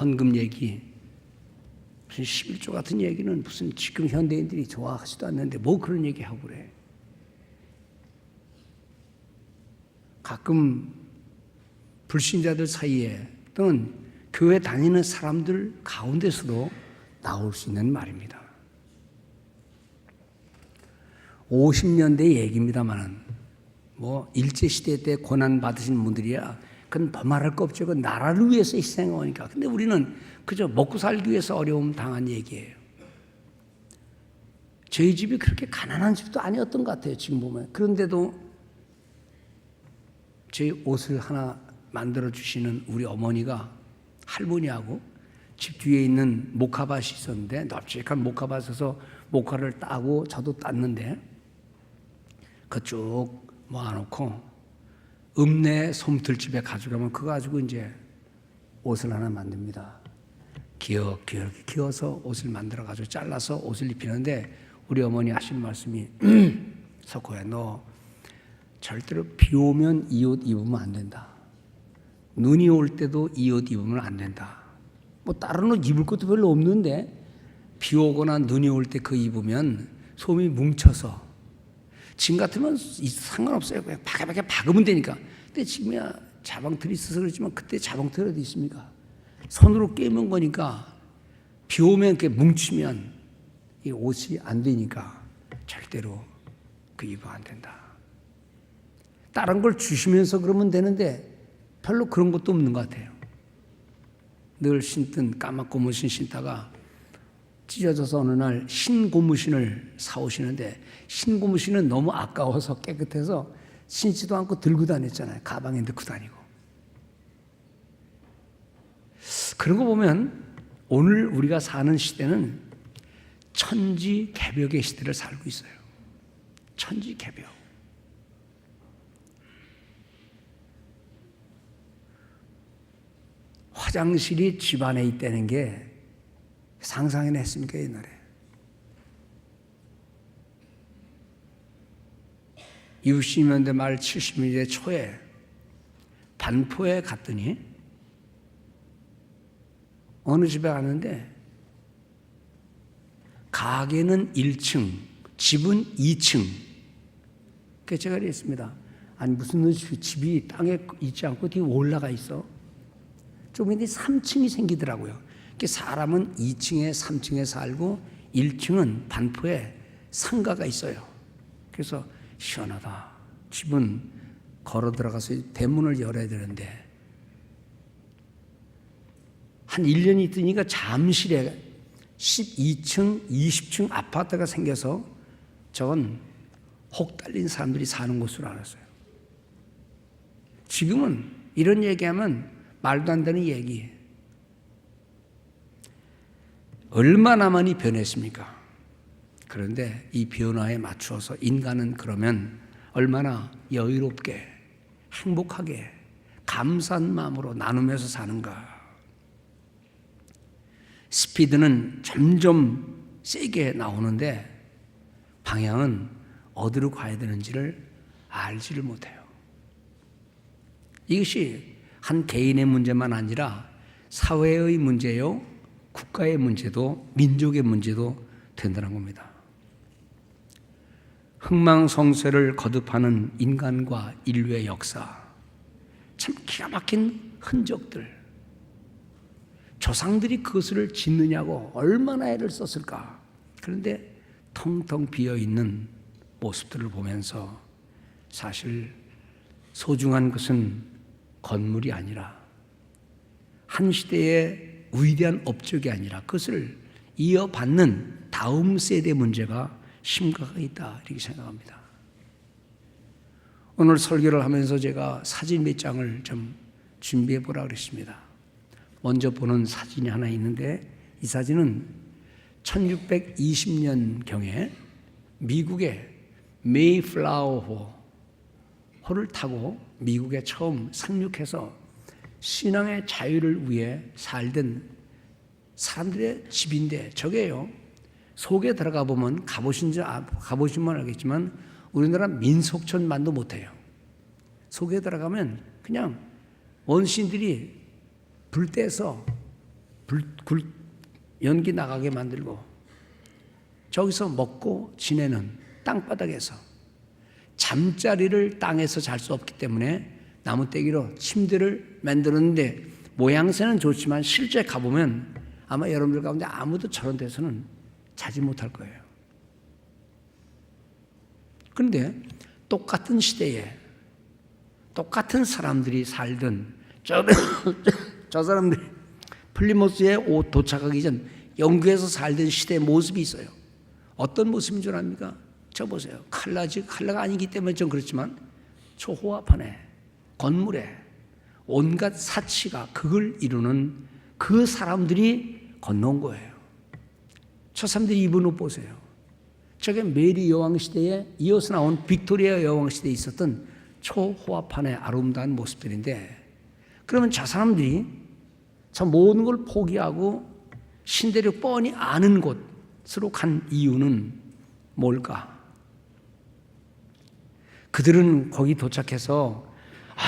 헌금 얘기, 무슨 11조 같은 얘기는 무슨 지금 현대인들이 좋아하지도 않는데 뭐 그런 얘기하고 그래. 가끔 불신자들 사이에 또는 교회 다니는 사람들 가운데서도 나올 수 있는 말입니다. 50년대 얘기입니다만은 뭐 일제시대 때 고난받으신 분들이야 그건 더 말할 거 없죠. 그 나라를 위해서 희생하니까. 근데 우리는 그저 먹고 살기 위해서 어려움 당한 얘기예요. 저희 집이 그렇게 가난한 집도 아니었던 것 같아요. 지금 보면. 그런데도 저희 옷을 하나 만들어 주시는 우리 어머니가 할머니하고 집 뒤에 있는 모카밭이 있었는데 넓직한 모카밭에서 모카를 따고 저도 땄는데 그쪽 모아놓고 읍내 솜털집에 가져가면 그거 가지고 이제 옷을 하나 만듭니다. 기어게 기어서 옷을 만들어 가지고 잘라서 옷을 입히는데 우리 어머니 하시는 말씀이 석호야 너 절대로 비 오면 이 옷 입으면 안 된다. 눈이 올 때도 이 옷 입으면 안 된다. 뭐 다른 옷 입을 것도 별로 없는데 비 오거나 눈이 올 때 그 입으면 솜이 뭉쳐서 지금 같으면 상관없어요. 그냥 바게바게 박으면 되니까. 근데 지금이야 자방틀이 있어서 그렇지만 그때 자방틀이 어디 있습니까? 손으로 깨문 거니까 비 오면 이렇게 뭉치면 이 옷이 안 되니까 절대로 그 입으면 안 된다. 다른 걸 주시면서 그러면 되는데 별로 그런 것도 없는 것 같아요. 늘 신던 까맣 고무신 신다가 찢어져서 어느 날 신고무신을 사오시는데 신고무신은 너무 아까워서 깨끗해서 신지도 않고 들고 다녔잖아요. 가방에 넣고 다니고. 그런 거 보면 오늘 우리가 사는 시대는 천지개벽의 시대를 살고 있어요. 천지개벽. 화장실이 집안에 있다는 게 상상이나 했습니까 옛날에? 60년대 말 70년대 초에 반포에 갔더니 어느 집에 갔는데 가게는 1층, 집은 2층. 그래서 제가 그랬습니다. 아니 무슨 집이 땅에 있지 않고 뒤에 올라가 있어? 좀 있는데 3층이 생기더라고요. 사람은 2층에 3층에 살고 1층은 반포에 상가가 있어요. 그래서 시원하다. 집은 걸어 들어가서 대문을 열어야 되는데 한 1년이 있으니까 잠실에 12층, 20층 아파트가 생겨서 저건 혹 달린 사람들이 사는 곳으로 알았어요. 지금은 이런 얘기하면 말도 안 되는 얘기. 얼마나 많이 변했습니까? 그런데 이 변화에 맞추어서 인간은 그러면 얼마나 여유롭게 행복하게 감사한 마음으로 나누면서 사는가. 스피드는 점점 세게 나오는데 방향은 어디로 가야 되는지를 알지를 못해요. 이것이 한 개인의 문제만 아니라 사회의 문제요, 국가의 문제도 민족의 문제도 된다는 겁니다. 흥망성쇠를 거듭하는 인간과 인류의 역사, 참 기가 막힌 흔적들, 조상들이 그것을 짓느냐고 얼마나 애를 썼을까. 그런데 텅텅 비어있는 모습들을 보면서 사실 소중한 것은 건물이 아니라 한 시대의 위대한 업적이 아니라 그것을 이어받는 다음 세대 문제가 심각하게 있다 이렇게 생각합니다. 오늘 설교를 하면서 제가 사진 몇 장을 좀 준비해 보라 그랬습니다. 먼저 보는 사진이 하나 있는데 이 사진은 1620년경에 미국의 메이플라워호를 타고 미국에 처음 상륙해서 신앙의 자유를 위해 살던 사람들의 집인데 저게요. 속에 들어가 보면 가보시면 알겠지만 우리나라 민속촌만도 못해요. 속에 들어가면 그냥 원신들이 불 떼서 연기 나가게 만들고 저기서 먹고 지내는 땅바닥에서 잠자리를 땅에서 잘 수 없기 때문에 나무떼기로 침대를 만들었는데 모양새는 좋지만 실제 가보면 아마 여러분들 가운데 아무도 저런 데서는 자지 못할 거예요. 그런데 똑같은 시대에 똑같은 사람들이 살던 저 사람들이 플리모스에 도착하기 전 영국에서 살던 시대의 모습이 있어요. 어떤 모습인 줄 압니까? 저 보세요. 칼라가 아니기 때문에 좀 그렇지만 초호화판에 건물에 온갖 사치가 그걸 이루는 그 사람들이 건너온 거예요. 저 사람들이 입은 옷 보세요. 저게 메리 여왕 시대에 이어서 나온 빅토리아 여왕 시대에 있었던 초호화판의 아름다운 모습들인데, 그러면 저 사람들이 저 모든 걸 포기하고 신대륙 뻔히 아는 곳으로 간 이유는 뭘까? 그들은 거기 도착해서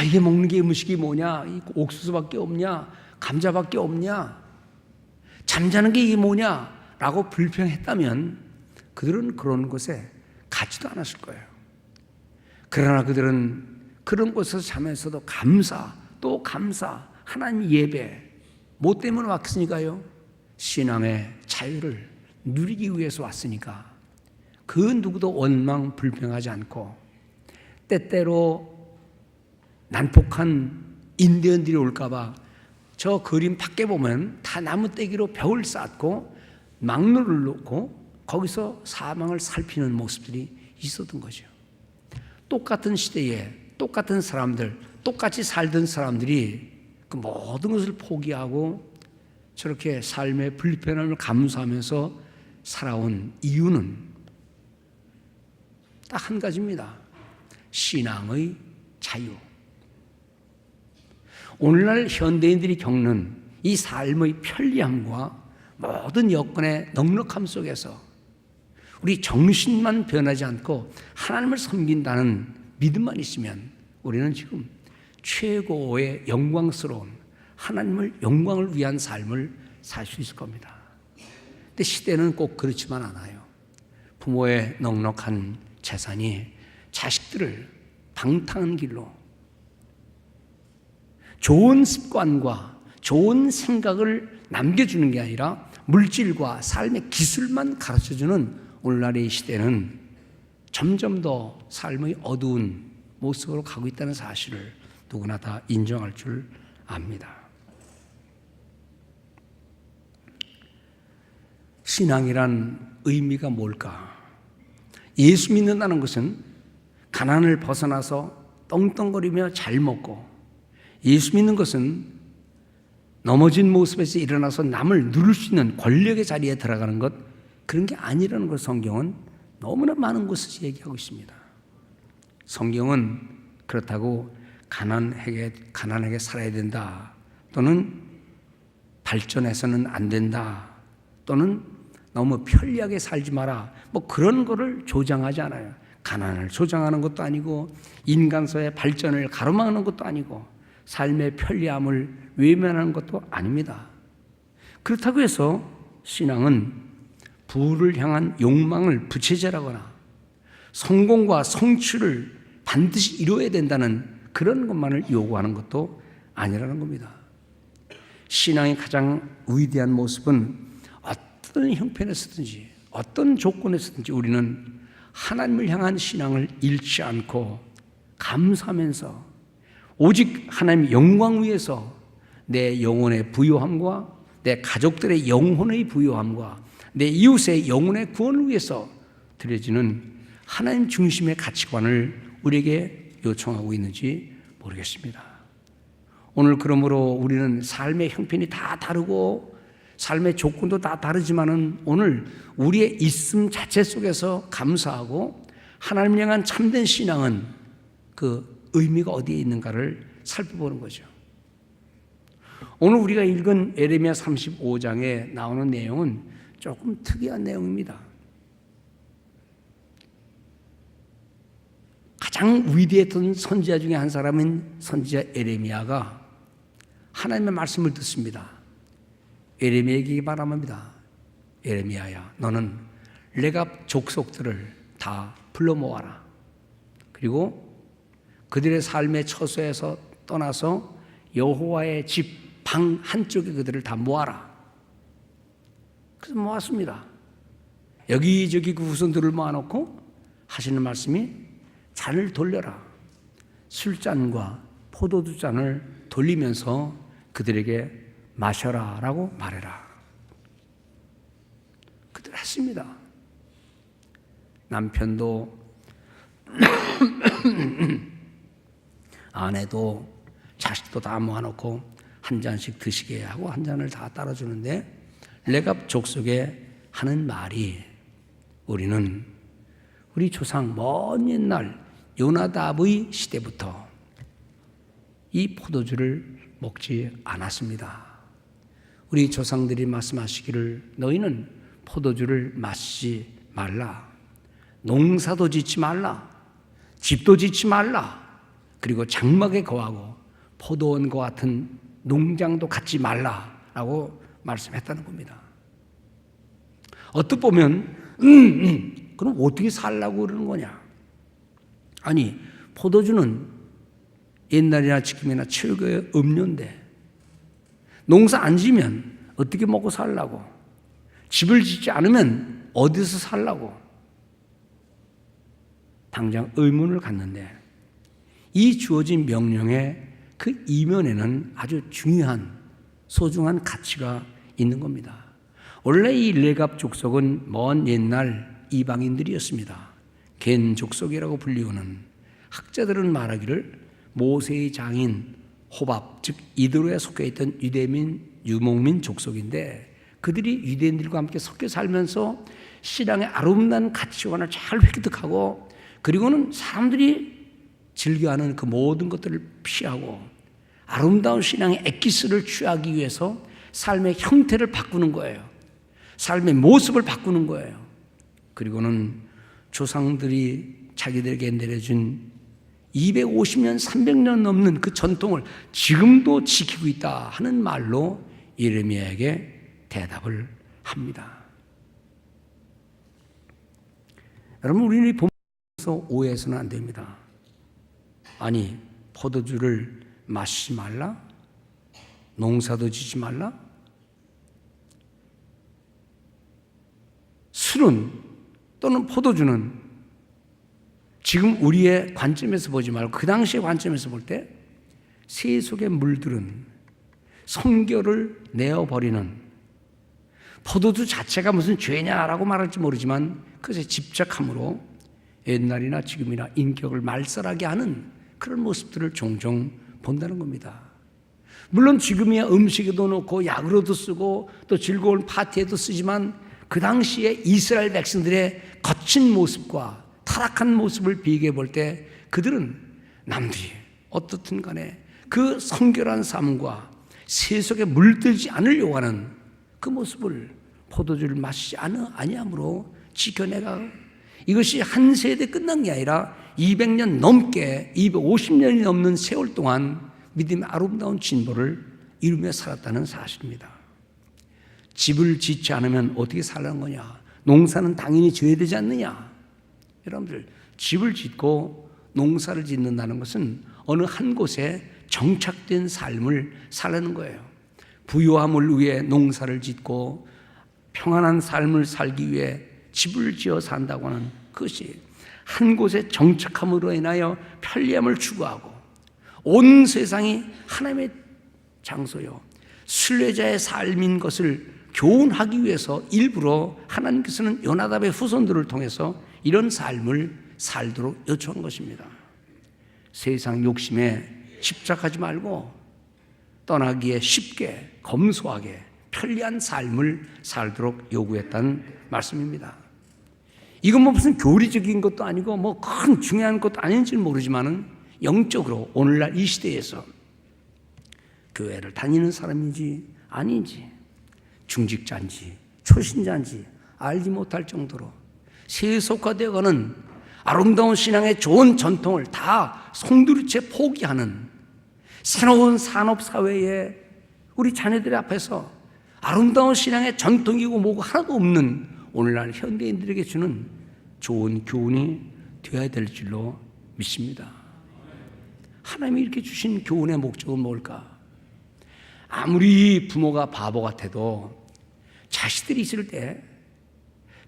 이게 먹는 게 음식이 뭐냐? 옥수수밖에 없냐? 감자밖에 없냐? 잠자는 게 이게 뭐냐? 라고 불평했다면 그들은 그런 곳에 가지도 않았을 거예요. 그러나 그들은 그런 곳에서 자면서도 감사, 또 감사, 하나님 예배, 뭐 때문에 왔으니까요? 신앙의 자유를 누리기 위해서 왔으니까 그 누구도 원망 불평하지 않고, 때때로 난폭한 인디언들이 올까봐 저 그림 밖에 보면 다 나무떼기로 벽을 쌓고 망루를 놓고 거기서 사망을 살피는 모습들이 있었던 거죠. 똑같은 시대에 똑같은 사람들, 똑같이 살던 사람들이 그 모든 것을 포기하고 저렇게 삶의 불편함을 감수하면서 살아온 이유는 딱 한 가지입니다. 신앙의 자유. 오늘날 현대인들이 겪는 이 삶의 편리함과 모든 여건의 넉넉함 속에서 우리 정신만 변하지 않고 하나님을 섬긴다는 믿음만 있으면 우리는 지금 최고의 영광스러운 하나님을 영광을 위한 삶을 살 수 있을 겁니다. 근데 시대는 꼭 그렇지만 않아요. 부모의 넉넉한 재산이 자식들을 방탕한 길로, 좋은 습관과 좋은 생각을 남겨주는 게 아니라 물질과 삶의 기술만 가르쳐주는 오늘날의 시대는 점점 더 삶의 어두운 모습으로 가고 있다는 사실을 누구나 다 인정할 줄 압니다. 신앙이란 의미가 뭘까? 예수 믿는다는 것은 가난을 벗어나서 떵떵거리며 잘 먹고, 예수 믿는 것은 넘어진 모습에서 일어나서 남을 누를 수 있는 권력의 자리에 들어가는 것, 그런 게 아니라는 걸 성경은 너무나 많은 곳에서 얘기하고 있습니다. 성경은 그렇다고 가난하게 살아야 된다, 또는 발전해서는 안 된다, 또는 너무 편리하게 살지 마라, 뭐 그런 거를 조장하지 않아요. 가난을 조장하는 것도 아니고 인간사의 발전을 가로막는 것도 아니고 삶의 편리함을 외면하는 것도 아닙니다. 그렇다고 해서 신앙은 부를 향한 욕망을 부채질하거나 성공과 성취를 반드시 이루어야 된다는 그런 것만을 요구하는 것도 아니라는 겁니다. 신앙의 가장 위대한 모습은 어떤 형편에서든지 어떤 조건에서든지 우리는 하나님을 향한 신앙을 잃지 않고 감사하면서 오직 하나님 영광 위해서 내 영혼의 부요함과 내 가족들의 영혼의 부요함과 내 이웃의 영혼의 구원을 위해서 드려지는 하나님 중심의 가치관을 우리에게 요청하고 있는지 모르겠습니다. 오늘 그러므로 우리는 삶의 형편이 다 다르고 삶의 조건도 다 다르지만은 오늘 우리의 있음 자체 속에서 감사하고 하나님 향한 참된 신앙은 그 의미가 어디에 있는가를 살펴보는 거죠. 오늘 우리가 읽은 에레미야 35장에 나오는 내용은 조금 특이한 내용입니다. 가장 위대했던 선지자 중에 한 사람인 선지자 에레미야가 하나님의 말씀을 듣습니다. 예레미야에게 말합니다. 예레미야야, 너는 레갑 족속들을 다 불러 모아라. 그리고 그들의 삶의 처소에서 떠나서 여호와의 집 방 한쪽에 그들을 다 모아라. 그래서 모았습니다. 여기저기 그 후손들을 모아놓고 하시는 말씀이 잔을 돌려라. 술잔과 포도주 잔을 돌리면서 그들에게 마셔라 라고 말해라. 그들 했습니다. 남편도 아내도 자식도 다 모아놓고 한 잔씩 드시게 하고 한 잔을 다 따라주는데 레갑 족속에 하는 말이 우리는 우리 조상 먼 옛날 요나답의 시대부터 이 포도주를 먹지 않았습니다. 우리 조상들이 말씀하시기를 너희는 포도주를 마시지 말라. 농사도 짓지 말라. 집도 짓지 말라. 그리고 장막에 거하고 포도원과 같은 농장도 갖지 말라라고 말씀했다는 겁니다. 어떻게 보면 그럼 어떻게 살라고 그러는 거냐? 아니, 포도주는 옛날이나 지금이나 최고의 음료인데 농사 안 지면 어떻게 먹고 살라고? 집을 짓지 않으면 어디서 살라고? 당장 의문을 갖는데 이 주어진 명령의 그 이면에는 아주 중요한 소중한 가치가 있는 겁니다. 원래 이 레갑 족속은 먼 옛날 이방인들이었습니다. 겐 족속이라고 불리우는, 학자들은 말하기를 모세의 장인 호밥, 즉 이드로에 속해 있던 유목민 족속인데 그들이 유대인들과 함께 섞여 살면서 신앙의 아름다운 가치관을 잘 획득하고 그리고는 사람들이 즐겨하는 그 모든 것들을 피하고 아름다운 신앙의 엑기스를 취하기 위해서 삶의 형태를 바꾸는 거예요. 삶의 모습을 바꾸는 거예요. 그리고는 조상들이 자기들에게 내려준 250년, 300년 넘는 그 전통을 지금도 지키고 있다 하는 말로 예레미야에게 대답을 합니다. 여러분, 우리는 이 본문에서 오해해서는 안 됩니다. 아니, 포도주를 마시지 말라? 농사도 짓지 말라? 술은 또는 포도주는 지금 우리의 관점에서 보지 말고 그 당시의 관점에서 볼 때 세속에 물들은 성결을 내어버리는, 포도주 자체가 무슨 죄냐라고 말할지 모르지만 그것에 집착함으로 옛날이나 지금이나 인격을 말살하게 하는 그런 모습들을 종종 본다는 겁니다. 물론 지금이야 음식에도 넣고 약으로도 쓰고 또 즐거운 파티에도 쓰지만 그 당시에 이스라엘 백성들의 거친 모습과 타락한 모습을 비교해 볼 때 그들은 남들이 어떻든 간에 그 성결한 삶과 세속에 물들지 않으려고 하는 그 모습을 포도주를 마시지 아니함으로 지켜내가, 이것이 한 세대 끝난 게 아니라 200년 넘게 250년이 넘는 세월 동안 믿음의 아름다운 진보를 이루며 살았다는 사실입니다. 집을 짓지 않으면 어떻게 살라는 거냐? 농사는 당연히 지어야 되지 않느냐? 여러분들, 집을 짓고 농사를 짓는다는 것은 어느 한 곳에 정착된 삶을 살라는 거예요. 부유함을 위해 농사를 짓고 평안한 삶을 살기 위해 집을 지어 산다고 하는 그것이 한 곳에 정착함으로 인하여 편리함을 추구하고 온 세상이 하나님의 장소요 순례자의 삶인 것을 교훈하기 위해서 일부러 하나님께서는 요나답의 후손들을 통해서 이런 삶을 살도록 요청한 것입니다. 세상 욕심에 집착하지 말고 떠나기에 쉽게 검소하게 편리한 삶을 살도록 요구했다는 말씀입니다. 이건 뭐 무슨 교리적인 것도 아니고 뭐 큰 중요한 것도 아닌지는 모르지만은 영적으로 오늘날 이 시대에서 교회를 다니는 사람인지 아닌지, 중직자인지 초신자인지 알지 못할 정도로 세속화되어가는 아름다운 신앙의 좋은 전통을 다 송두리째 포기하는 새로운 산업사회에 우리 자녀들 앞에서 아름다운 신앙의 전통이고 뭐고 하나도 없는 오늘날 현대인들에게 주는 좋은 교훈이 되어야 될 줄로 믿습니다. 하나님이 이렇게 주신 교훈의 목적은 뭘까? 아무리 부모가 바보 같아도 자식들이 있을 때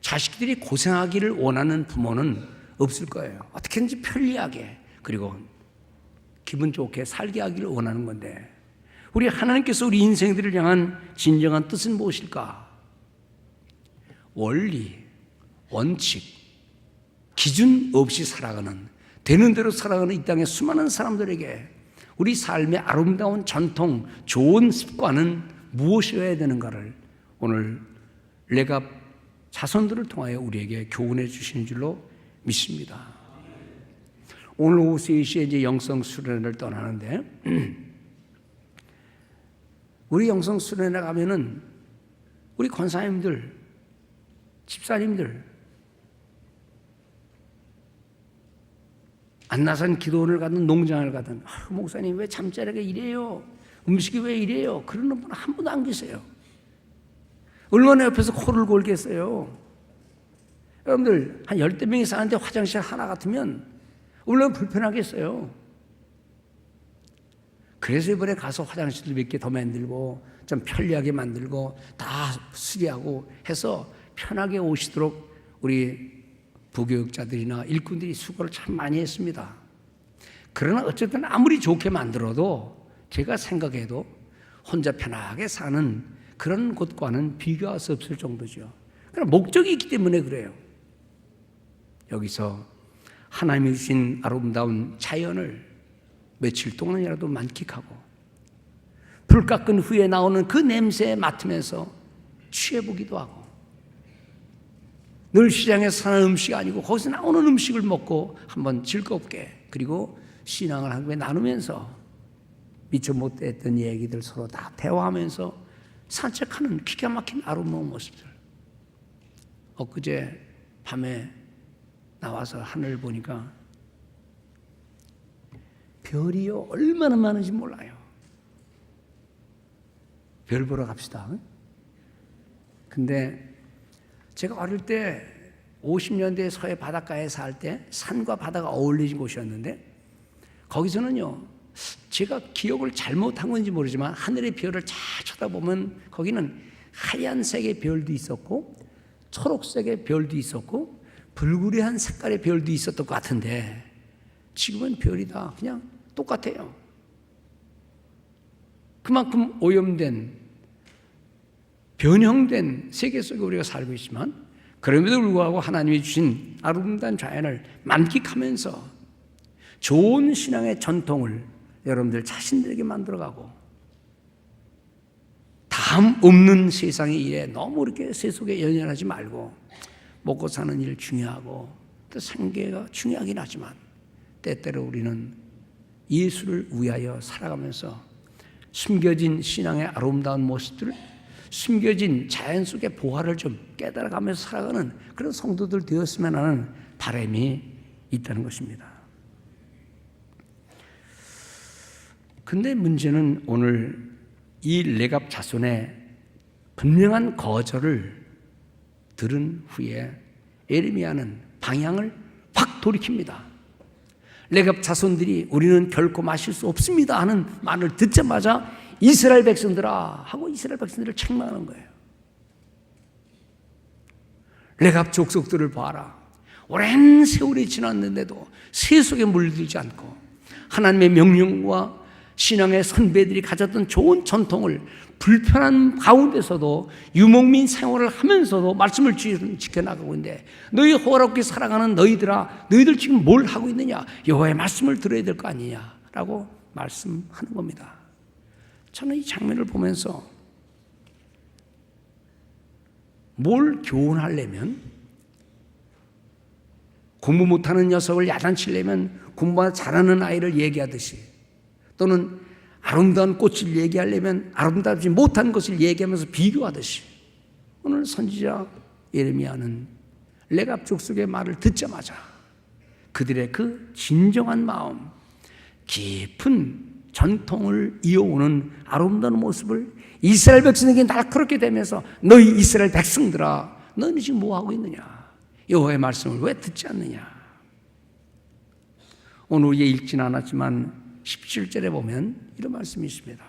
자식들이 고생하기를 원하는 부모는 없을 거예요. 어떻게든지 편리하게 그리고 기분 좋게 살게 하기를 원하는 건데, 우리 하나님께서 우리 인생들을 향한 진정한 뜻은 무엇일까? 원리, 원칙, 기준 없이 살아가는, 되는 대로 살아가는 이 땅의 수많은 사람들에게 우리 삶의 아름다운 전통, 좋은 습관은 무엇이어야 되는가를 오늘 레갑 자손들을 통하여 우리에게 교훈해 주시는 줄로 믿습니다. 오늘 오후 3시에 이제 영성 수련회를 떠나는데, 우리 영성 수련회 가면은 우리 권사님들, 집사님들 안나산 기도원을 가든 농장을 가든, 목사님 왜 잠자리가 이래요? 음식이 왜 이래요? 그러는 분 한 분도 안 계세요. 얼마나 옆에서 코를 골겠어요. 여러분들 한 10명이 사는데 화장실 하나 같으면 얼마나 불편하겠어요. 그래서 이번에 가서 화장실도 몇 개 더 만들고 좀 편리하게 만들고 다 수리하고 해서 편하게 오시도록 우리 부교육자들이나 일꾼들이 수고를 참 많이 했습니다. 그러나 어쨌든 아무리 좋게 만들어도 제가 생각해도 혼자 편하게 사는 그런 곳과는 비교할 수 없을 정도죠. 그러나 목적이 있기 때문에 그래요. 여기서 하나님이 주신 아름다운 자연을 며칠 동안이라도 만끽하고 불 깎은 후에 나오는 그 냄새에 맡으면서 취해보기도 하고, 늘 시장에서 사는 음식이 아니고 거기서 나오는 음식을 먹고 한번 즐겁게, 그리고 신앙을 함께 나누면서 미처 못했던 얘기들 서로 다 대화하면서 산책하는 기가 막힌 아름다운 모습들. 엊그제 밤에 나와서 하늘을 보니까 별이요 얼마나 많은지 몰라요. 별 보러 갑시다. 근데 제가 어릴 때 50년대 서해 바닷가에 살 때 산과 바다가 어울리는 곳이었는데, 거기서는요 제가 기억을 잘못한 건지 모르지만 하늘의 별을 잘 쳐다보면 거기는 하얀색의 별도 있었고 초록색의 별도 있었고 불그레한 색깔의 별도 있었던 것 같은데, 지금은 별이 다 그냥 똑같아요. 그만큼 오염된, 변형된 세계 속에 우리가 살고 있지만, 그럼에도 불구하고 하나님이 주신 아름다운 자연을 만끽하면서 좋은 신앙의 전통을 여러분들 자신들에게 만들어가고, 다음 없는 세상의 일에 너무 이렇게 세속에 연연하지 말고, 먹고 사는 일 중요하고 또 생계가 중요하긴 하지만 때때로 우리는 예수를 위하여 살아가면서 숨겨진 신앙의 아름다운 모습들, 숨겨진 자연 속의 보화를 좀 깨달아가면서 살아가는 그런 성도들 되었으면 하는 바람이 있다는 것입니다. 근데 문제는 오늘 이 레갑 자손의 분명한 거절을 들은 후에 예레미야는 방향을 확 돌이킵니다. 레갑 자손들이 우리는 결코 마실 수 없습니다 하는 말을 듣자마자 이스라엘 백성들아 하고 이스라엘 백성들을 책망하는 거예요. 레갑 족속들을 봐라. 오랜 세월이 지났는데도 세속에 물들지 않고 하나님의 명령과 신앙의 선배들이 가졌던 좋은 전통을 불편한 가운데서도 유목민 생활을 하면서도 말씀을 지켜나가고 있는데, 너희 호화롭게 살아가는 너희들아, 너희들 지금 뭘 하고 있느냐? 여호와의 말씀을 들어야 될 거 아니냐라고 말씀하는 겁니다. 저는 이 장면을 보면서 뭘 교훈하려면, 공부 못하는 녀석을 야단치려면 공부 잘하는 아이를 얘기하듯이, 또는 아름다운 꽃을 얘기하려면 아름답지 못한 것을 얘기하면서 비교하듯이, 오늘 선지자 예레미야는 레갑 족속의 말을 듣자마자 그들의 그 진정한 마음, 깊은 전통을 이어오는 아름다운 모습을 이스라엘 백성에게 날카롭게 되면서 너희 이스라엘 백성들아, 너희는 지금 뭐하고 있느냐? 여호와의 말씀을 왜 듣지 않느냐? 오늘 우리가 읽지는 않았지만 17절에 보면 이런 말씀이 있습니다.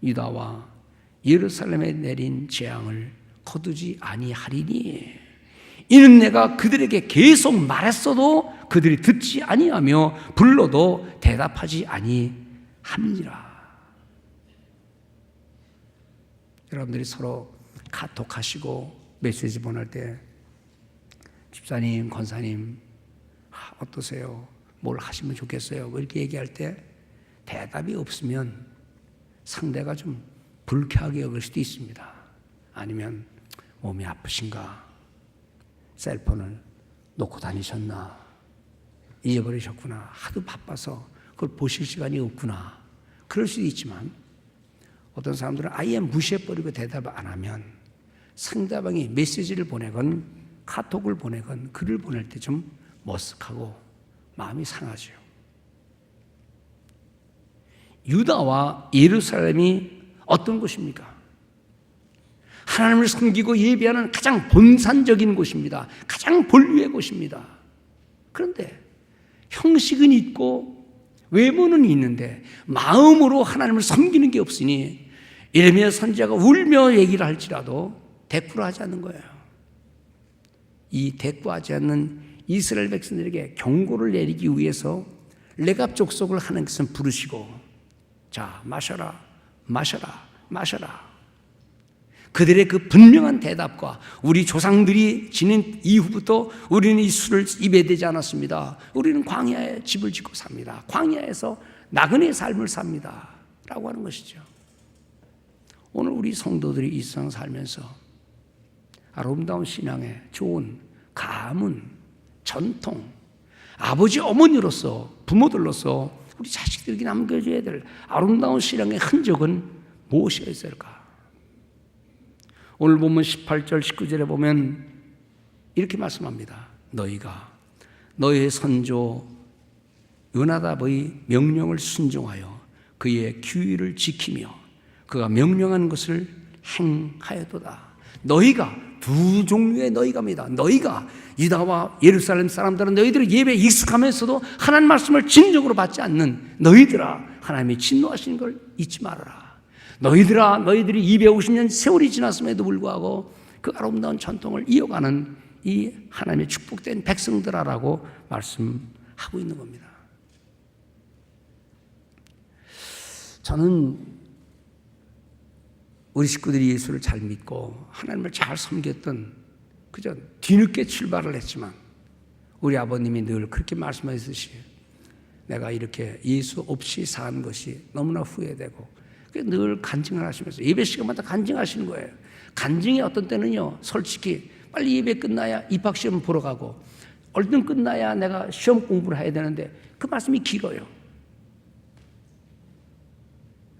유다와 예루살렘에 내린 재앙을 거두지 아니하리니 이는 내가 그들에게 계속 말했어도 그들이 듣지 아니하며 불러도 대답하지 아니함이니라. 여러분들이 서로 카톡하시고 메시지 보낼 때 집사님, 권사님 어떠세요? 뭘 하시면 좋겠어요? 뭐 이렇게 얘기할 때 대답이 없으면 상대가 좀 불쾌하게 여길 수도 있습니다. 아니면 몸이 아프신가? 셀폰을 놓고 다니셨나? 잊어버리셨구나. 하도 바빠서 그걸 보실 시간이 없구나. 그럴 수도 있지만 어떤 사람들은 아예 무시해버리고 대답을 안 하면 상대방이 메시지를 보내건 카톡을 보내건 글을 보낼 때 좀 머쓱하고 마음이 상하죠. 유다와 예루살렘이 어떤 곳입니까? 하나님을 섬기고 예배하는 가장 본산적인 곳입니다. 가장 본류의 곳입니다. 그런데 형식은 있고 외모는 있는데 마음으로 하나님을 섬기는 게 없으니 예레미야 선지자가 울며 얘기를 할지라도 대꾸를 하지 않는 거예요. 이 대꾸하지 않는 이스라엘 백성들에게 경고를 내리기 위해서 레갑 족속을 하나님께서 부르시고 자, 마셔라, 마셔라, 마셔라. 그들의 그 분명한 대답과 우리 조상들이 지낸 이후부터 우리는 이 술을 입에 대지 않았습니다. 우리는 광야에 집을 짓고 삽니다. 광야에서 나그네 삶을 삽니다. 라고 하는 것이죠. 오늘 우리 성도들이 이 세상 살면서 아름다운 신앙의 좋은 가문, 전통, 아버지, 어머니로서, 부모들로서 우리 자식들에게 남겨줘야 될 아름다운 신앙의 흔적은 무엇이 있을까? 오늘 보면 18절, 19절에 보면 이렇게 말씀합니다. 너희가 너희의 선조 요나답의 명령을 순종하여 그의 규율을 지키며 그가 명령한 것을 행하였도다. 너희가 두 종류의 너희가입니다. 너희가 유다와 예루살렘 사람들은 너희들의 예배에 익숙하면서도 하나님 말씀을 진정으로 받지 않는 너희들아, 하나님이 진노하시는 걸 잊지 말아라. 너희들아, 너희들이 250년 세월이 지났음에도 불구하고 그 아름다운 전통을 이어가는 이 하나님의 축복된 백성들아라고 말씀하고 있는 겁니다. 저는 우리 식구들이 예수를 잘 믿고 하나님을 잘 섬겼던 그저 뒤늦게 출발을 했지만 우리 아버님이 늘 그렇게 말씀하셨듯이 내가 이렇게 예수 없이 산 것이 너무나 후회되고 늘 간증을 하시면서 예배 시간마다 간증하시는 거예요. 간증이 어떤 때는요, 솔직히 빨리 예배 끝나야 입학시험 보러 가고 얼른 끝나야 내가 시험 공부를 해야 되는데 그 말씀이 길어요.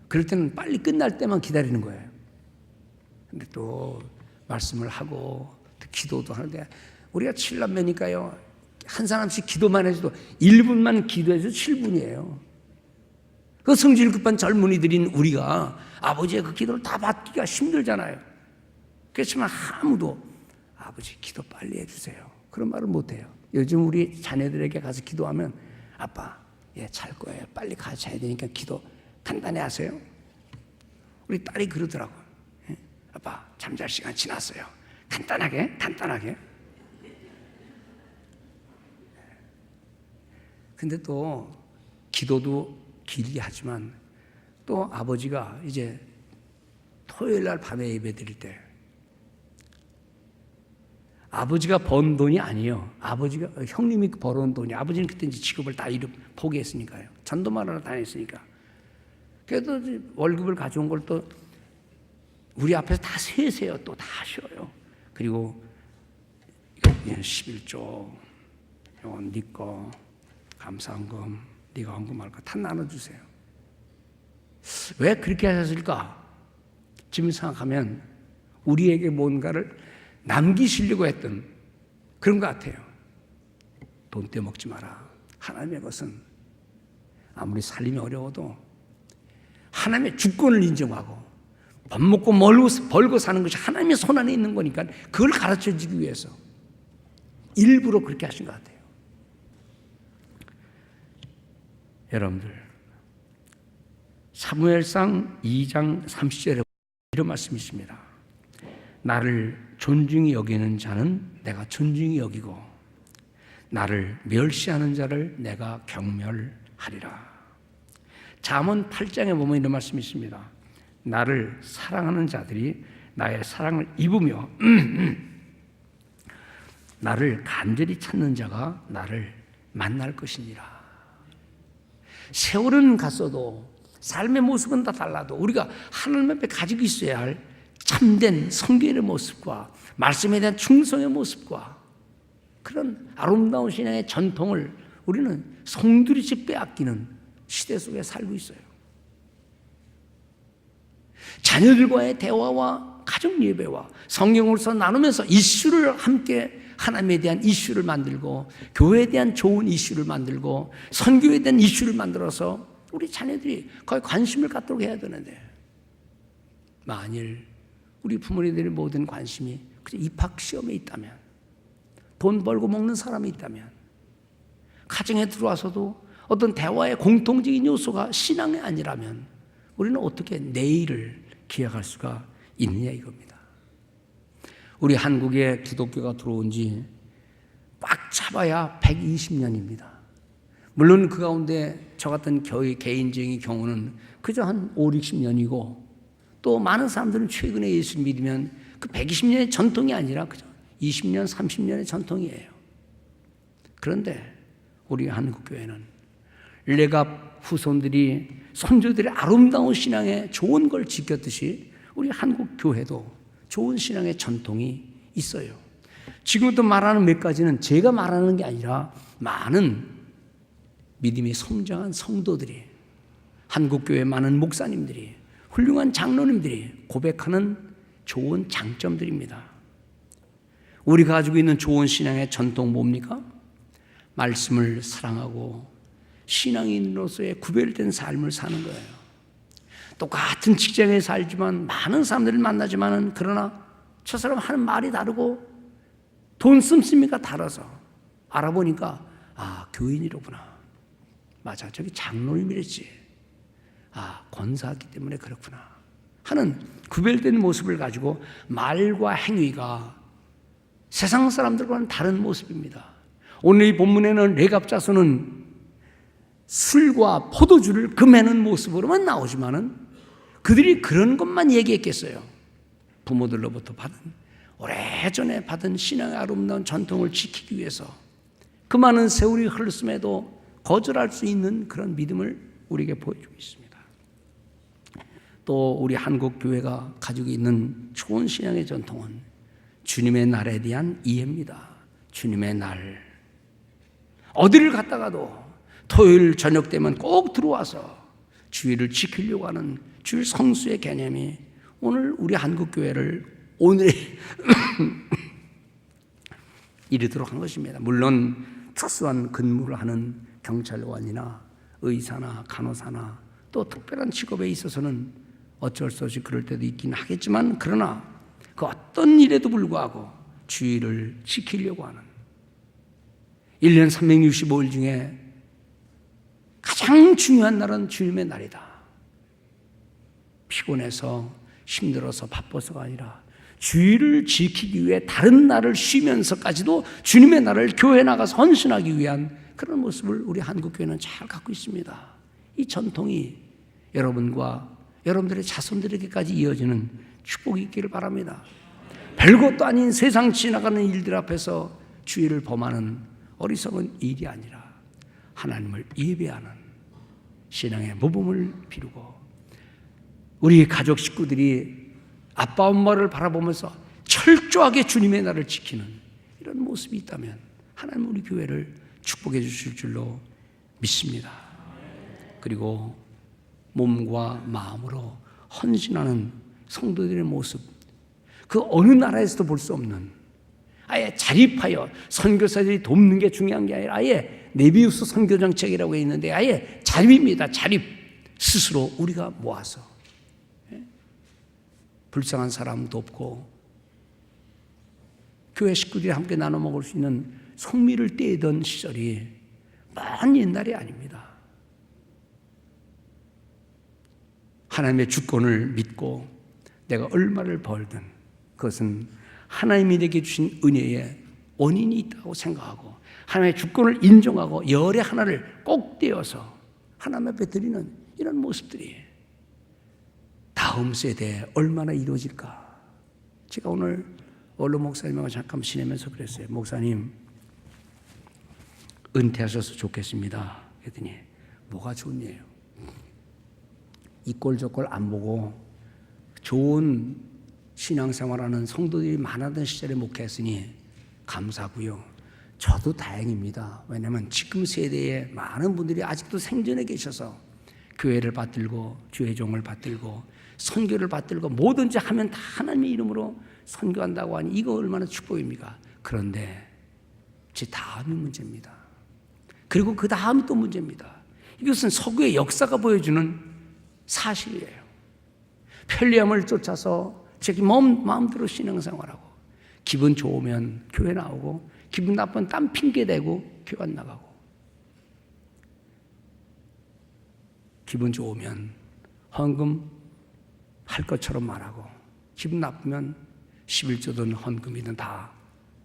그럴 때는 빨리 끝날 때만 기다리는 거예요. 근데 또 말씀을 하고 또 기도도 하는데 우리가 7남매니까요, 한 사람씩 기도만 해줘도 1분만 기도해도 7분이에요. 그 성질 급한 젊은이들인 우리가 아버지의 그 기도를 다 받기가 힘들잖아요. 그렇지만 아무도 아버지 기도 빨리 해주세요, 그런 말을 못해요. 요즘 우리 자녀들에게 가서 기도하면 아빠, 잘 거예요, 빨리 가서 자야 되니까 기도 간단히 하세요. 우리 딸이 그러더라고요. 아빠, 잠잘 시간 지났어요, 간단하게. 근데 또 기도도 길게 하지만 또 아버지가 이제 토요일 날 밤에 예배 드릴 때 아버지가 번 돈이 아니에요. 아버지가 형님이 벌어온 돈이, 아버지는 그때 이제 직업을 다 포기했으니까요. 전도만 하러 다녔으니까. 그래도 월급을 가져온 걸 또 우리 앞에서 다 세세요. 또 다 쉬어요. 그리고 11조, 이건 네 거, 감사헌금, 네가 헌금할 거 다 나눠주세요. 왜 그렇게 하셨을까? 지금 생각하면 우리에게 뭔가를 남기시려고 했던 그런 것 같아요. 돈 떼먹지 마라. 하나님의 것은 아무리 살림이 어려워도 하나님의 주권을 인정하고 밥 먹고 벌고 사는 것이 하나님의 손 안에 있는 거니까 그걸 가르쳐주기 위해서 일부러 그렇게 하신 것 같아요. 여러분들, 사무엘상 2장 30절에 이런 말씀이 있습니다. 나를 존중히 여기는 자는 내가 존중히 여기고 나를 멸시하는 자를 내가 경멸하리라. 잠언 8장에 보면 이런 말씀이 있습니다. 나를 사랑하는 자들이 나의 사랑을 입으며 나를 간절히 찾는 자가 나를 만날 것이니라. 세월은 갔어도 삶의 모습은 다 달라도 우리가 하나님 앞에 가지고 있어야 할 참된 성결의 모습과 말씀에 대한 충성의 모습과 그런 아름다운 신앙의 전통을 우리는 송두리째 빼앗기는 시대 속에 살고 있어요. 자녀들과의 대화와 가정 예배와 성경으로서 나누면서 이슈를 함께 하나님에 대한 이슈를 만들고 교회에 대한 좋은 이슈를 만들고 선교에 대한 이슈를 만들어서 우리 자녀들이 거기에 관심을 갖도록 해야 되는데 만일 우리 부모님들의 모든 관심이 입학시험에 있다면 돈 벌고 먹는 사람이 있다면 가정에 들어와서도 어떤 대화의 공통적인 요소가 신앙이 아니라면 우리는 어떻게 내일을 기약할 수가 있느냐 이겁니다. 우리 한국에 기독교가 들어온 지 꽉 잡아야 120년입니다. 물론 그 가운데 저 같은 개인적인 경우는 그저 한 5, 60년이고 또 많은 사람들은 최근에 예수를 믿으면 그 120년의 전통이 아니라 그저 20년, 30년의 전통이에요. 그런데 우리 한국교회는 레갑 후손들이 선조들의 아름다운 신앙에 좋은 걸 지켰듯이 우리 한국교회도 좋은 신앙의 전통이 있어요. 지금부터 말하는 몇 가지는 제가 말하는 게 아니라 많은 믿음이 성장한 성도들이 한국교회 많은 목사님들이 훌륭한 장로님들이 고백하는 좋은 장점들입니다. 우리가 가지고 있는 좋은 신앙의 전통 뭡니까? 말씀을 사랑하고 신앙인으로서의 구별된 삶을 사는 거예요. 똑같은 직장에 살지만 많은 사람들을 만나지만 그러나 저 사람 하는 말이 다르고 돈 씀씀이가 달라서 알아보니까 교인이로구나. 맞아, 저기 장로님이랬지. 권사하기 때문에 그렇구나 하는 구별된 모습을 가지고 말과 행위가 세상 사람들과는 다른 모습입니다. 오늘 이 본문에는 레갑 자손은 술과 포도주를 금해는 모습으로만 나오지만은 그들이 그런 것만 얘기했겠어요. 부모들로부터 오래전에 받은 신앙의 아름다운 전통을 지키기 위해서 그 많은 세월이 흘렀음에도 거절할 수 있는 그런 믿음을 우리에게 보여주고 있습니다. 또 우리 한국 교회가 가지고 있는 좋은 신앙의 전통은 주님의 날에 대한 이해입니다. 주님의 날, 어디를 갔다가도 토요일 저녁 되면 꼭 들어와서 주일을 지키려고 하는 주일 성수의 개념이 오늘 우리 한국교회를 오늘에 이르도록 한 것입니다. 물론 특수한 근무를 하는 경찰관이나 의사나 간호사나 또 특별한 직업에 있어서는 어쩔 수 없이 그럴 때도 있긴 하겠지만 그러나 그 어떤 일에도 불구하고 주일을 지키려고 하는 1년 365일 중에 가장 중요한 날은 주님의 날이다. 피곤해서 힘들어서 바빠서가 아니라 주일을 지키기 위해 다른 날을 쉬면서까지도 주님의 날을 교회에 나가서 헌신하기 위한 그런 모습을 우리 한국교회는 잘 갖고 있습니다. 이 전통이 여러분과 여러분들의 자손들에게까지 이어지는 축복이 있기를 바랍니다. 별것도 아닌 세상 지나가는 일들 앞에서 주일을 범하는 어리석은 일이 아니라 하나님을 예배하는 신앙의 모범을 비루고 우리 가족 식구들이 아빠 엄마를 바라보면서 철저하게 주님의 날을 지키는 이런 모습이 있다면 하나님 우리 교회를 축복해 주실 줄로 믿습니다. 그리고 몸과 마음으로 헌신하는 성도들의 모습, 그 어느 나라에서도 볼 수 없는 아예 자립하여 선교사들이 돕는 게 중요한 게 아니라 아예 네비우스 선교정책이라고 있는데 아예 자립입니다. 자립. 스스로 우리가 모아서 불쌍한 사람도 없고 교회 식구들이 함께 나눠 먹을 수 있는 성미를 떼던 시절이 먼 옛날이 아닙니다. 하나님의 주권을 믿고 내가 얼마를 벌든 그것은 하나님이 내게 주신 은혜의 원인이 있다고 생각하고 하나님의 주권을 인정하고 열의 하나를 꼭 떼어서 하나님 앞에 드리는 이런 모습들이 다음 세대에 얼마나 이루어질까. 제가 오늘 원로 목사님하고 잠깐 지내면서 그랬어요. 목사님 은퇴하셔서 좋겠습니다. 그랬더니 뭐가 좋네요. 이 꼴 저 꼴 안 보고 좋은 신앙생활하는 성도들이 많았던 시절에 목회했으니 감사하고요. 저도 다행입니다. 왜냐하면 지금 세대에 많은 분들이 아직도 생전에 계셔서 교회를 받들고 주의 종을 받들고 선교를 받들고 뭐든지 하면 다 하나님의 이름으로 선교한다고 하니 이거 얼마나 축복입니까? 그런데 제 다음이 문제입니다. 그리고 그 다음이 또 문제입니다. 이것은 서구의 역사가 보여주는 사실이에요. 편리함을 쫓아서 자기 마음대로 신앙생활하고 기분 좋으면 교회 나오고 기분 나쁘면 딴 핑계대고 교회 안 나가고 기분 좋으면 헌금 할 것처럼 말하고 기분 나쁘면 11조든 헌금이든 다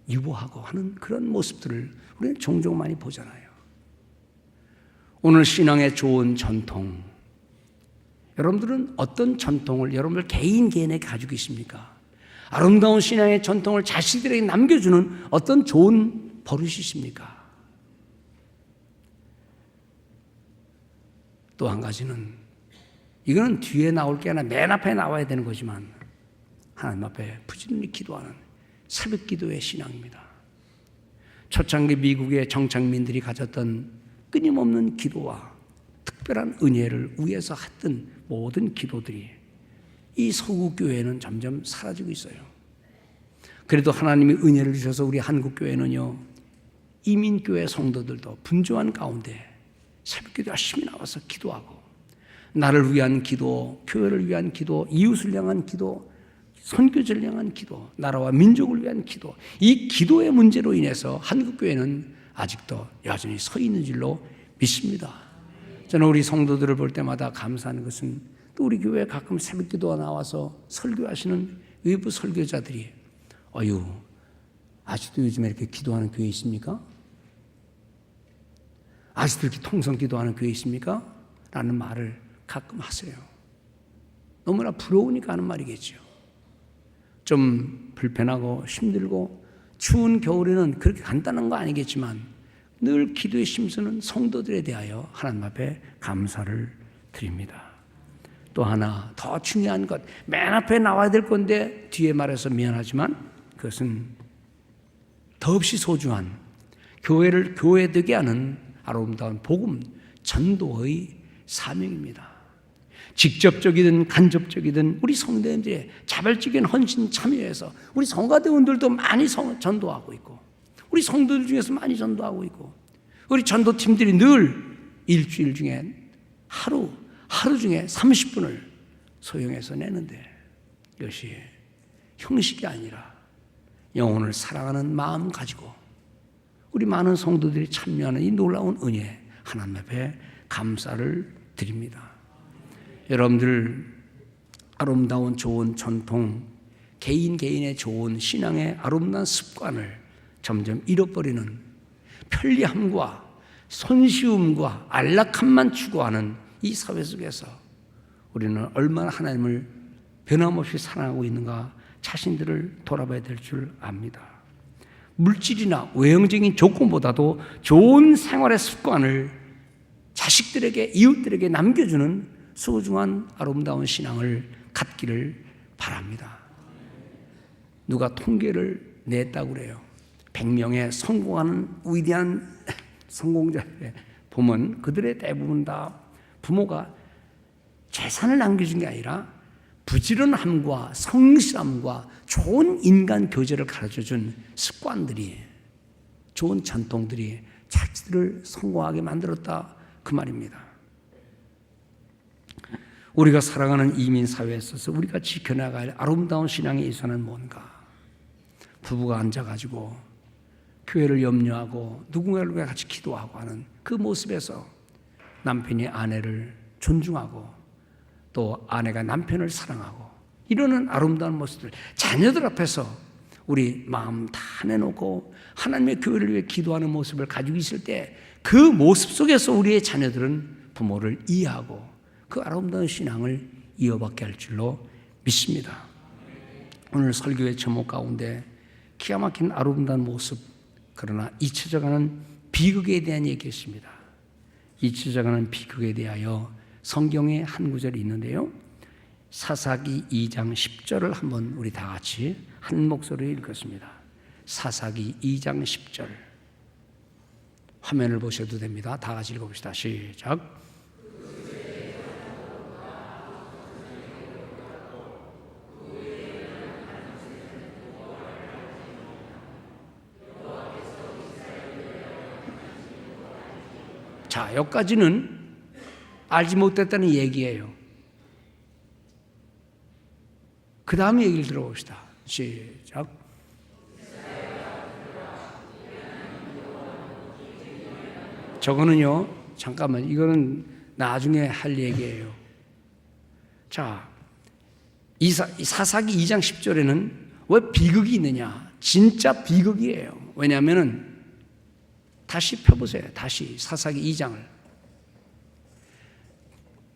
유보하고 하는 그런 모습들을 우리는 종종 많이 보잖아요. 오늘 신앙의 좋은 전통, 여러분들은 어떤 전통을 여러분들 개인에게 가지고 있습니까? 아름다운 신앙의 전통을 자신들에게 남겨주는 어떤 좋은 버릇이 있습니까? 또 한 가지는 이거는 뒤에 나올 게 아니라 맨 앞에 나와야 되는 거지만 하나님 앞에 부지런히 기도하는 새벽 기도의 신앙입니다. 초창기 미국의 정착민들이 가졌던 끊임없는 기도와 특별한 은혜를 위해서 했던 모든 기도들이 이 서구교회는 점점 사라지고 있어요. 그래도 하나님이 은혜를 주셔서 우리 한국교회는요, 이민교회 성도들도 분주한 가운데 새벽기도 열심히 나와서 기도하고 나를 위한 기도, 교회를 위한 기도, 이웃을 향한 기도, 선교지를 향한 기도, 나라와 민족을 위한 기도, 이 기도의 문제로 인해서 한국교회는 아직도 여전히 서 있는 줄로 믿습니다. 저는 우리 성도들을 볼 때마다 감사하는 것은 또 우리 교회에 가끔 새벽기도가 나와서 설교하시는 외부 설교자들이 아직도 요즘에 이렇게 기도하는 교회 있습니까? 아직도 이렇게 통성 기도하는 교회 있습니까? 라는 말을 가끔 하세요. 너무나 부러우니까 하는 말이겠죠. 좀 불편하고 힘들고 추운 겨울에는 그렇게 간단한 거 아니겠지만 늘 기도의 심수는 성도들에 대하여 하나님 앞에 감사를 드립니다. 또 하나 더 중요한 것, 맨 앞에 나와야 될 건데 뒤에 말해서 미안하지만 그것은 더없이 소중한 교회를 교회되게 하는 아름다운 복음 전도의 사명입니다. 직접적이든 간접적이든 우리 성도님들의 자발적인 헌신 참여해서 우리 성가대원들도 많이 전도하고 있고 우리 성도들 중에서 많이 전도하고 있고 우리 전도팀들이 늘 일주일 중에 하루 중에 30분을 소용해서 내는데 이것이 형식이 아니라 영혼을 사랑하는 마음 가지고 우리 많은 성도들이 참여하는 이 놀라운 은혜 하나님 앞에 감사를 드립니다. 여러분들 아름다운 좋은 전통, 개인의 좋은 신앙의 아름다운 습관을 점점 잃어버리는 편리함과 손쉬움과 안락함만 추구하는 이 사회 속에서 우리는 얼마나 하나님을 변함없이 사랑하고 있는가 자신들을 돌아봐야 될 줄 압니다. 물질이나 외형적인 조건보다도 좋은 생활의 습관을 자식들에게 이웃들에게 남겨주는 소중한 아름다운 신앙을 갖기를 바랍니다. 누가 통계를 냈다고 그래요. 100명의 성공하는 위대한 성공자를 보면 그들의 대부분 다 부모가 재산을 남겨준 게 아니라 부지런함과 성실함과 좋은 인간 교제를 가르쳐준 습관들이, 좋은 전통들이 자기들을 성공하게 만들었다 그 말입니다. 우리가 살아가는 이민 사회에 있어서 우리가 지켜나가야 할 아름다운 신앙의 이선은 뭔가? 부부가 앉아가지고 교회를 염려하고 누군가를 위해 같이 기도하고 하는 그 모습에서 남편이 아내를 존중하고 또 아내가 남편을 사랑하고 이러는 아름다운 모습들, 자녀들 앞에서 우리 마음 다 내놓고 하나님의 교회를 위해 기도하는 모습을 가지고 있을 때 그 모습 속에서 우리의 자녀들은 부모를 이해하고 그 아름다운 신앙을 이어받게 할 줄로 믿습니다. 오늘 설교의 제목 가운데 기가 막힌 아름다운 모습, 그러나 잊혀져가는 비극에 대한 얘기였습니다. 잊혀져가는 비극에 대하여 성경에 한 구절이 있는데요, 사사기 2장 10절을 한번 우리 다 같이 한 목소리로 읽었습니다. 사사기 2장 10절 화면을 보셔도 됩니다. 다 같이 읽어봅시다. 시작. 자, 여기까지는 알지 못했다는 얘기예요. 그 다음 얘기를 들어봅시다. 시작. 저거는요, 잠깐만, 이거는 나중에 할 얘기예요. 자, 사사기 2장 10절에는 왜 비극이 있느냐? 진짜 비극이에요. 왜냐하면 다시 펴보세요. 다시 사사기 2장을.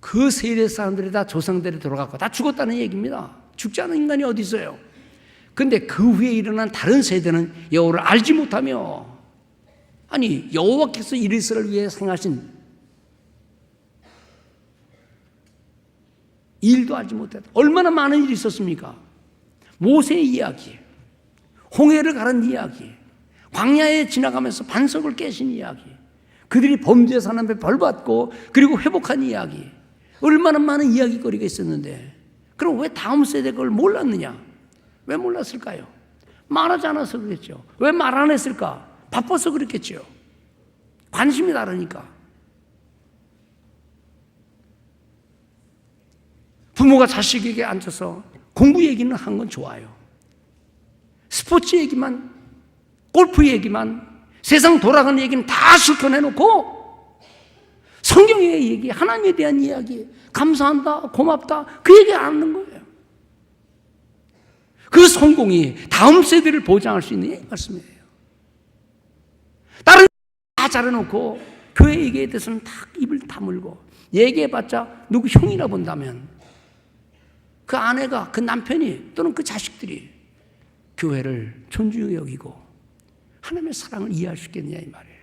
그 세대 사람들이 다 조상들이 돌아갔고 다 죽었다는 얘기입니다. 죽지 않은 인간이 어디 있어요? 근데 그 후에 일어난 다른 세대는 여호와를 알지 못하며, 아니 여호와께서 이스라엘을 위해 행하신 일도 알지 못했다. 얼마나 많은 일이 있었습니까? 모세의 이야기, 홍해를 가른 이야기, 광야에 지나가면서 반석을 깨신 이야기, 그들이 범죄해서 하나님의 벌 받고 그리고 회복한 이야기, 얼마나 많은 이야기거리가 있었는데, 그럼 왜 다음 세대가 그걸 몰랐느냐? 왜 몰랐을까요? 말하지 않아서 그랬죠. 왜 말 안 했을까? 바빠서 그랬겠죠. 관심이 다르니까. 부모가 자식에게 앉아서 공부 얘기는 한 건 좋아요. 스포츠 얘기만, 골프 얘기만, 세상 돌아가는 얘기는 다 실컷 해놓고 성경의 얘기, 하나님에 대한 이야기, 감사한다, 고맙다, 그 얘기 안 하는 거예요. 그 성공이 다음 세대를 보장할 수 있는 말씀이에요. 다른 다 잘해놓고 교회 얘기에 대해서는 다 입을 다물고, 얘기해봤자 누구 형이라 본다면 그 아내가, 그 남편이 또는 그 자식들이 교회를 존중히 여기고 하나님의 사랑을 이해할 수 있겠느냐 이 말이에요.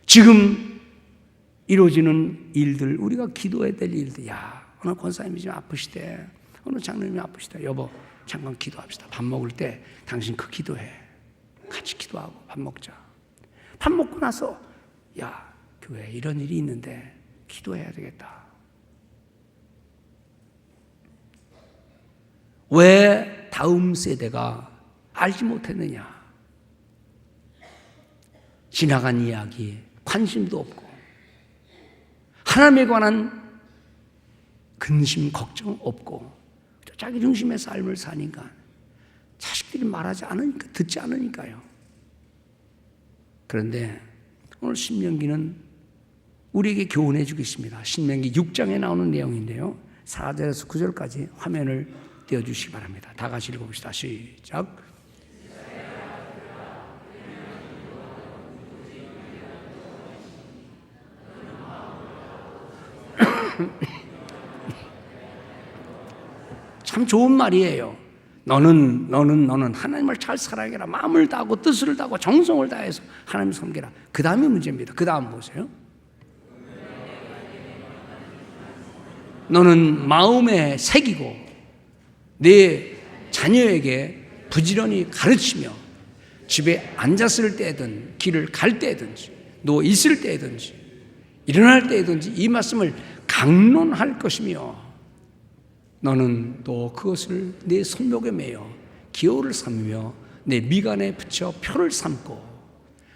지금 이루어지는 일들, 우리가 기도해야 될 일들, 야, 오늘 권사님이 지금 아프시대, 오늘 장로님이 아프시대, 여보 잠깐 기도합시다. 밥 먹을 때 당신 그 기도해. 같이 기도하고 밥 먹자. 밥 먹고 나서 야, 교회에 이런 일이 있는데 기도해야 되겠다. 왜 다음 세대가 알지 못했느냐? 지나간 이야기, 관심도 없고 하나님에 관한 근심, 걱정 없고 자기 중심의 삶을 사니까 자식들이 말하지 않으니까, 듣지 않으니까요. 그런데 오늘 신명기는 우리에게 교훈해 주겠습니다. 신명기 6장에 나오는 내용인데요, 4절에서 9절까지 화면을 띄워주시기 바랍니다. 다 같이 읽어봅시다. 시작. 참 좋은 말이에요. 너는 하나님을 잘 사랑해라. 마음을 다하고 뜻을 다하고 정성을 다해서 하나님을 섬기라. 그 다음이 문제입니다. 그 다음 보세요. 너는 마음에 새기고 내 자녀에게 부지런히 가르치며 집에 앉았을 때든 길을 갈 때든지 누워 있을 때든지 일어날 때든지 이 말씀을 강론할 것이며, 너는 또 그것을 내 손목에 매어 기호를 삼으며 내 미간에 붙여 표를 삼고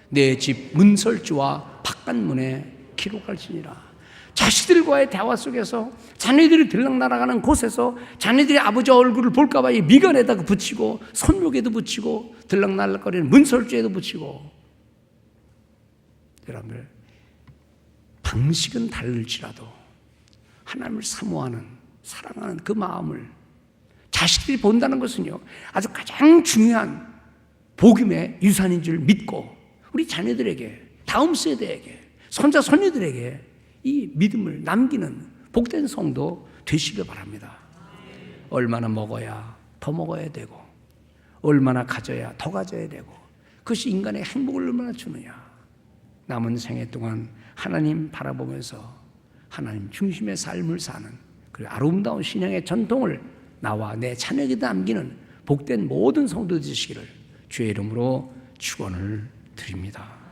내 집 문설주와 바깥문에 기록할지니라. 자식들과의 대화 속에서 자녀들이 들락날아가는 곳에서 자녀들이 아버지 얼굴을 볼까봐 미간에다가 붙이고 손목에도 붙이고 들락날락거리는 문설주에도 붙이고, 여러분들 방식은 다를지라도 하나님을 사모하는 사랑하는 그 마음을 자식들이 본다는 것은요 아주 가장 중요한 복음의 유산인 줄 믿고 우리 자녀들에게, 다음 세대에게, 손자 손녀들에게 이 믿음을 남기는 복된 성도 되시길 바랍니다. 얼마나 먹어야 더 먹어야 되고, 얼마나 가져야 더 가져야 되고, 그것이 인간의 행복을 얼마나 주느냐. 남은 생애 동안 하나님 바라보면서 하나님 중심의 삶을 사는 그리고 아름다운 신앙의 전통을 나와 내 자녀에게 남기는 복된 모든 성도 되시기를 주의 이름으로 축원을 드립니다.